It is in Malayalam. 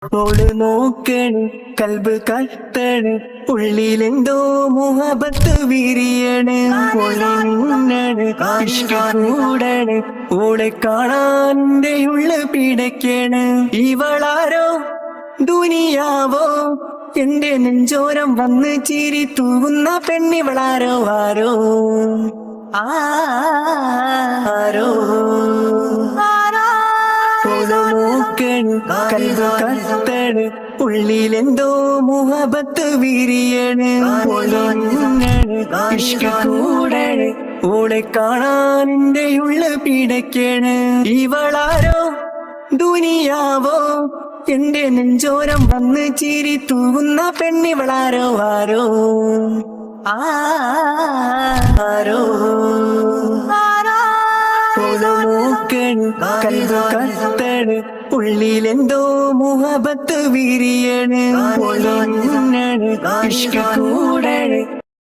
ഓള് നോക്കണ് കൽബ് കത്തണ് ഉള്ളിലെന്തോ മുഹബത്ത് വിരിയണ് ഓള് മിന്നണ് ഇഷ്ക കൂടണ് ഓളെ കാണാൻ എന്റെ ഉള്ള് പിടയ്ക്കണ് ഇവളാരോ ദുനിയാവോ എന്റെ നെഞ്ചോരം വന്ന് ചിരി തൂവുന്ന പെണ്ണിവളാരോ ആരോ ആരോ നോക്കണ് കൽബ് കത്തണ് ഉള്ളിലെന്തോ മുഹബത്ത് വിരിയണ് ഓള് മിന്നണ് ഇഷ്ക കൂടണ് ഓളെ കാണാൻ എന്റെ ഉള്ള് പിടയ്ക്കണ് ഇവളാരോ ദുനിയാവോ എന്റെ നെഞ്ചോരം വന്ന് ചിരി തൂവുന്ന പെണ്ണിവളാരോ ആരോ ആരോ നോക്കണ് കൽബ് കത്തണ് ഉള്ളിലെന്തോ മുഹബത്ത് വിരിയണ് ഓള് മിന്നണ് ഇഷ്ക കൂടണ്